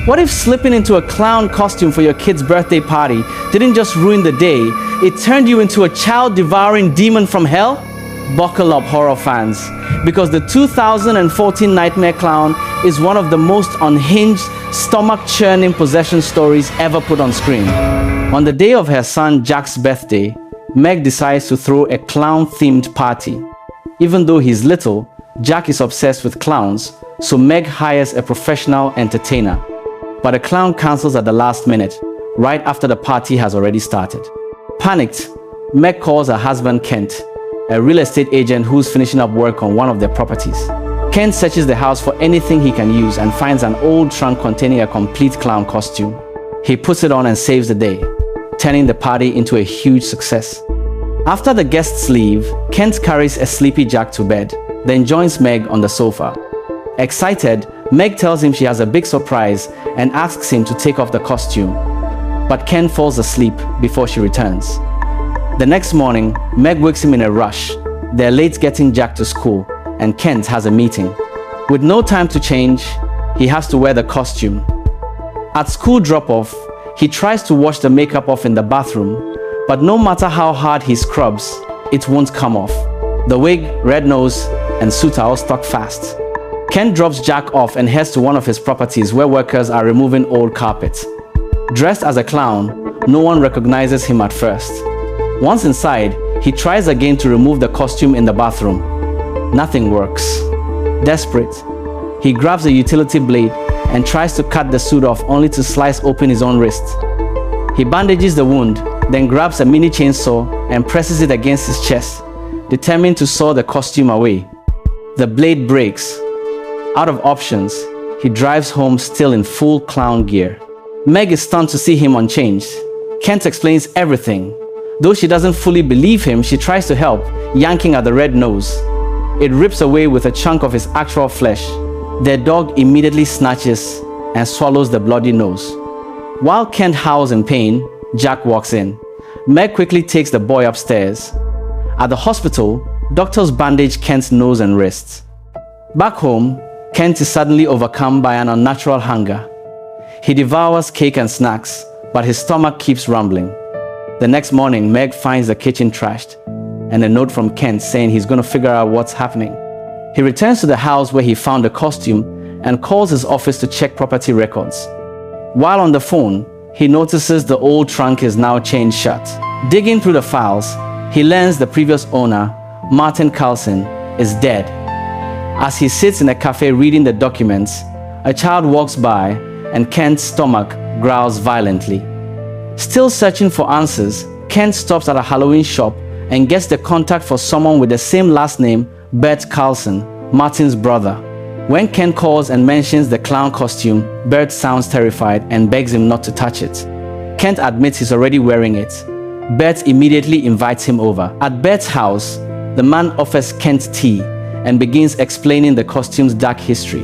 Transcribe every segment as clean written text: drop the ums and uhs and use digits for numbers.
What if slipping into a clown costume for your kid's birthday party didn't just ruin the day, it turned you into a child-devouring demon from hell? Buckle up, horror fans, because the 2014 Nightmare Clown is one of the most unhinged, stomach-churning possession stories ever put on screen. On the day of her son Jack's birthday, Meg decides to throw a clown-themed party. Even though he's little, Jack is obsessed with clowns, so Meg hires a professional entertainer. But the clown cancels at the last minute, right after the party has already started. Panicked, Meg calls her husband Kent, a real estate agent who's finishing up work on one of their properties. Kent searches the house for anything he can use and finds an old trunk containing a complete clown costume. He puts it on and saves the day, turning the party into a huge success. After the guests leave, Kent carries a sleepy Jack to bed, then joins Meg on the sofa. Excited, Meg tells him she has a big surprise and asks him to take off the costume. But Ken falls asleep before she returns. The next morning, Meg wakes him in a rush. They're late getting Jack to school, and Kent has a meeting. With no time to change, he has to wear the costume. At school drop-off, he tries to wash the makeup off in the bathroom, but no matter how hard he scrubs, it won't come off. The wig, red nose, and suit are all stuck fast. Ken drops Jack off and heads to one of his properties where workers are removing old carpet. Dressed as a clown, no one recognizes him at first. Once inside, he tries again to remove the costume in the bathroom. Nothing works. Desperate, he grabs a utility blade and tries to cut the suit off only to slice open his own wrist. He bandages the wound, then grabs a mini chainsaw and presses it against his chest, determined to saw the costume away. The blade breaks. Out of options, he drives home still in full clown gear. Meg is stunned to see him unchanged. Kent explains everything. Though she doesn't fully believe him, she tries to help, yanking at the red nose. It rips away with a chunk of his actual flesh. Their dog immediately snatches and swallows the bloody nose. While Kent howls in pain, Jack walks in. Meg quickly takes the boy upstairs. At the hospital, doctors bandage Kent's nose and wrists. Back home, Kent is suddenly overcome by an unnatural hunger. He devours cake and snacks, but his stomach keeps rumbling. The next morning, Meg finds the kitchen trashed and a note from Kent saying he's going to figure out what's happening. He returns to the house where he found the costume and calls his office to check property records. While on the phone, he notices the old trunk is now chained shut. Digging through the files, he learns the previous owner, Martin Carlson, is dead. As he sits in a cafe reading the documents, a child walks by and Kent's stomach growls violently. Still searching for answers, Kent stops at a Halloween shop and gets the contact for someone with the same last name, Bert Carlson, Martin's brother. When Kent calls and mentions the clown costume, Bert sounds terrified and begs him not to touch it. Kent admits he's already wearing it. Bert immediately invites him over. At Bert's house, the man offers Kent tea and begins explaining the costume's dark history.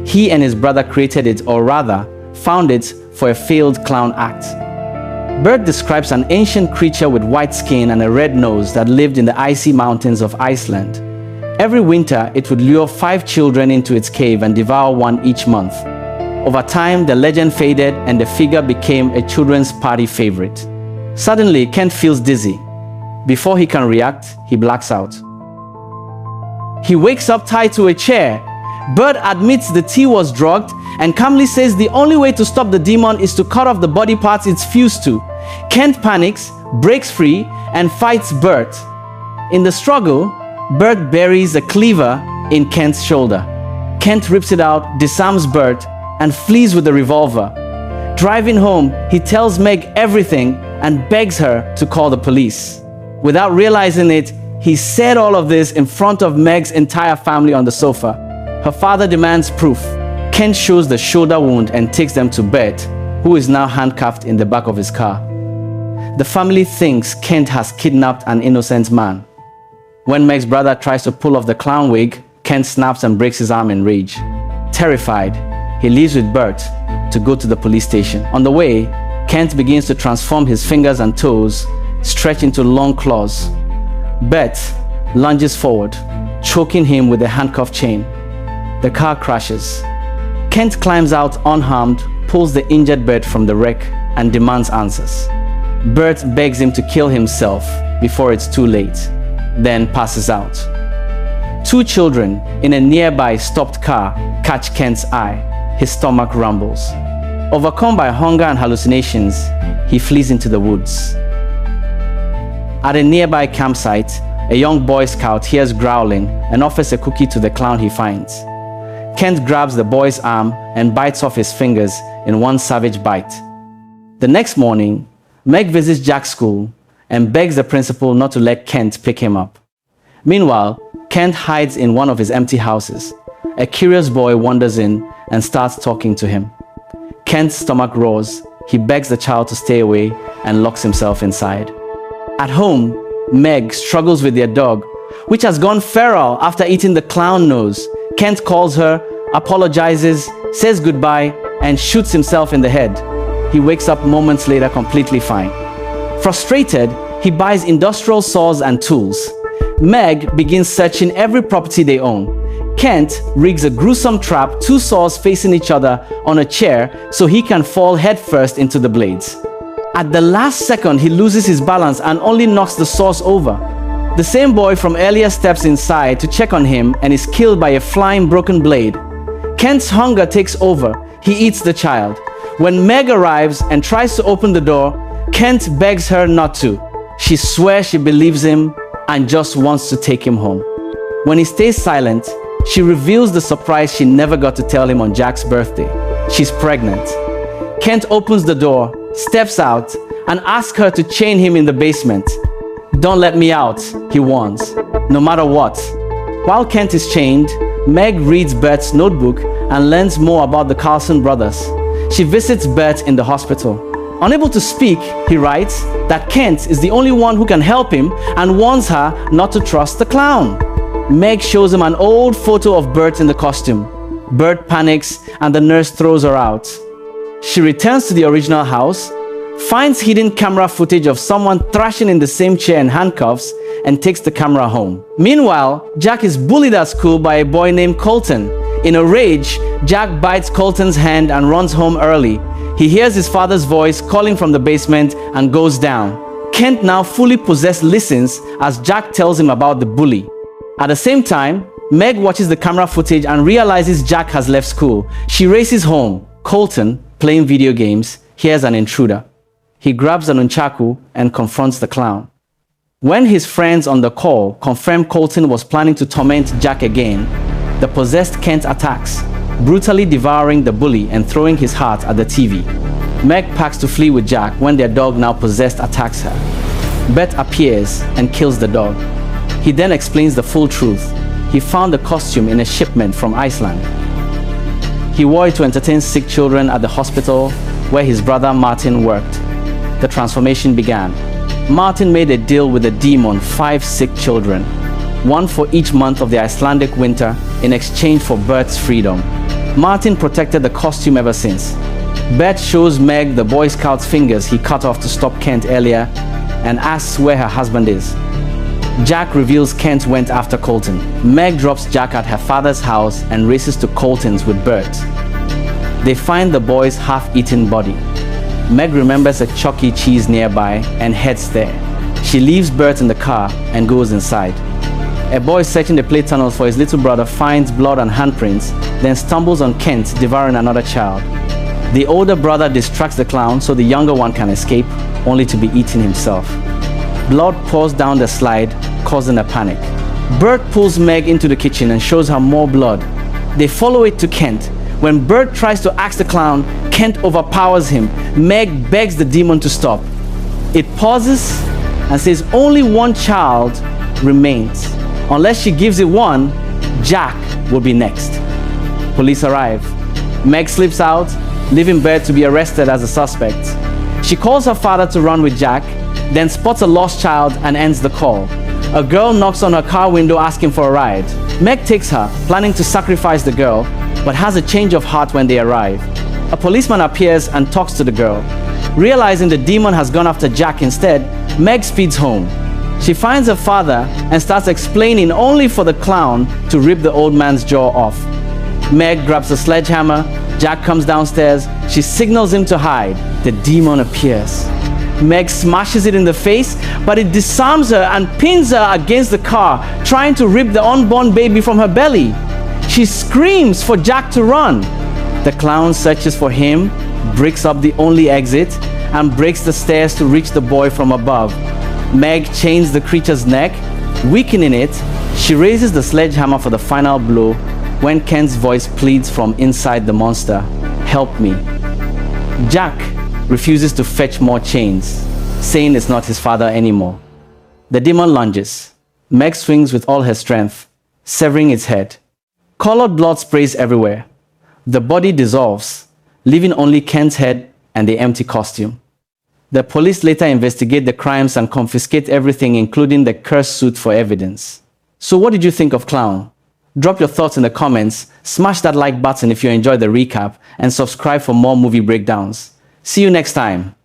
He and his brother created it, or rather, found it for a failed clown act. Bert describes an ancient creature with white skin and a red nose that lived in the icy mountains of Iceland. Every winter, it would lure 5 children into its cave and devour one each month. Over time, the legend faded and the figure became a children's party favorite. Suddenly, Kent feels dizzy. Before he can react, he blacks out. He wakes up tied to a chair. Bert admits the tea was drugged and calmly says the only way to stop the demon is to cut off the body parts it's fused to. Kent panics, breaks free, and fights Bert. In the struggle, Bert buries a cleaver in Kent's shoulder. Kent rips it out, disarms Bert, and flees with the revolver. Driving home, he tells Meg everything and begs her to call the police. Without realizing it, he said all of this in front of Meg's entire family on the sofa. Her father demands proof. Kent shows the shoulder wound and takes them to Bert, who is now handcuffed in the back of his car. The family thinks Kent has kidnapped an innocent man. When Meg's brother tries to pull off the clown wig, Kent snaps and breaks his arm in rage. Terrified, he leaves with Bert to go to the police station. On the way, Kent begins to transform his fingers and toes, stretch into long claws. Bert lunges forward, choking him with the handcuff chain. The car crashes. Kent climbs out unharmed, pulls the injured Bert from the wreck, and demands answers. Bert begs him to kill himself before it's too late, then passes out. Two children in a nearby stopped car catch Kent's eye. His stomach rumbles. Overcome by hunger and hallucinations, he flees into the woods. At a nearby campsite, a young Boy Scout hears growling and offers a cookie to the clown he finds. Kent grabs the boy's arm and bites off his fingers in one savage bite. The next morning, Meg visits Jack's school and begs the principal not to let Kent pick him up. Meanwhile, Kent hides in one of his empty houses. A curious boy wanders in and starts talking to him. Kent's stomach roars. He begs the child to stay away and locks himself inside. At home, Meg struggles with their dog, which has gone feral after eating the clown nose. Kent calls her, apologizes, says goodbye, and shoots himself in the head. He wakes up moments later completely fine. Frustrated, he buys industrial saws and tools. Meg begins searching every property they own. Kent rigs a gruesome trap, two saws facing each other on a chair so he can fall headfirst into the blades. At the last second, he loses his balance and only knocks the saws over. The same boy from earlier steps inside to check on him and is killed by a flying broken blade. Kent's hunger takes over. He eats the child. When Meg arrives and tries to open the door, Kent begs her not to. She swears she believes him and just wants to take him home. When he stays silent, she reveals the surprise she never got to tell him on Jack's birthday. She's pregnant. Kent opens the door, steps out, and asks her to chain him in the basement. "Don't let me out," he warns, "no matter what." While Kent is chained, Meg reads Bert's notebook and learns more about the Carlson brothers. She visits Bert in the hospital. Unable to speak, he writes that Kent is the only one who can help him and warns her not to trust the clown. Meg shows him an old photo of Bert in the costume. Bert panics and the nurse throws her out. She returns to the original house, finds hidden camera footage of someone thrashing in the same chair in handcuffs, and takes the camera home. Meanwhile, Jack is bullied at school by a boy named Colton. In a rage, Jack bites Colton's hand and runs home early. He hears his father's voice calling from the basement and goes down. Kent, now fully possessed, listens as Jack tells him about the bully. At the same time, Meg watches the camera footage and realizes Jack has left school. She races home. Colton, playing video games, hears an intruder. He grabs an nunchaku and confronts the clown. When his friends on the call confirm Colton was planning to torment Jack again, the possessed Kent attacks, brutally devouring the bully and throwing his heart at the TV. Meg packs to flee with Jack when their dog, now possessed, attacks her. Bert appears and kills the dog. He then explains the full truth. He found the costume in a shipment from Iceland. He wore it to entertain sick children at the hospital where his brother Martin worked. The transformation began. Martin made a deal with the demon, 5 sick children, one for each month of the Icelandic winter in exchange for Bert's freedom. Martin protected the costume ever since. Bert shows Meg the Boy Scout's fingers he cut off to stop Kent earlier and asks where her husband is. Jack reveals Kent went after Colton. Meg drops Jack at her father's house and races to Colton's with Bert. They find the boy's half-eaten body. Meg remembers a Chuck E. Cheese nearby and heads there. She leaves Bert in the car and goes inside. A boy searching the play tunnels for his little brother finds blood and handprints, then stumbles on Kent devouring another child. The older brother distracts the clown so the younger one can escape, only to be eaten himself. Blood pours down the slide, causing a panic. Bert pulls Meg into the kitchen and shows her more blood. They follow it to Kent. When Bert tries to axe the clown, Kent overpowers him. Meg begs the demon to stop. It pauses and says only one child remains. Unless she gives it one, Jack will be next. Police arrive. Meg slips out, leaving Bert to be arrested as a suspect. She calls her father to run with Jack, then spots a lost child and ends the call. A girl knocks on her car window asking for a ride. Meg takes her, planning to sacrifice the girl, but has a change of heart when they arrive. A policeman appears and talks to the girl. Realizing the demon has gone after Jack instead, Meg speeds home. She finds her father and starts explaining only for the clown to rip the old man's jaw off. Meg grabs a sledgehammer, Jack comes downstairs. She signals him to hide. The demon appears. Meg smashes it in the face, but it disarms her and pins her against the car, trying to rip the unborn baby from her belly. She screams for Jack to run. The clown searches for him, breaks up the only exit, and breaks the stairs to reach the boy from above. Meg chains the creature's neck, weakening it. She raises the sledgehammer for the final blow when Ken's voice pleads from inside the monster, "Help me." Jack refuses to fetch more chains, saying it's not his father anymore. The demon lunges. Meg swings with all her strength, severing its head. Colored blood sprays everywhere. The body dissolves, leaving only Ken's head and the empty costume. The police later investigate the crimes and confiscate everything, including the cursed suit, for evidence. So what did you think of Clown? Drop your thoughts in the comments, smash that like button if you enjoyed the recap, and subscribe for more movie breakdowns. See you next time.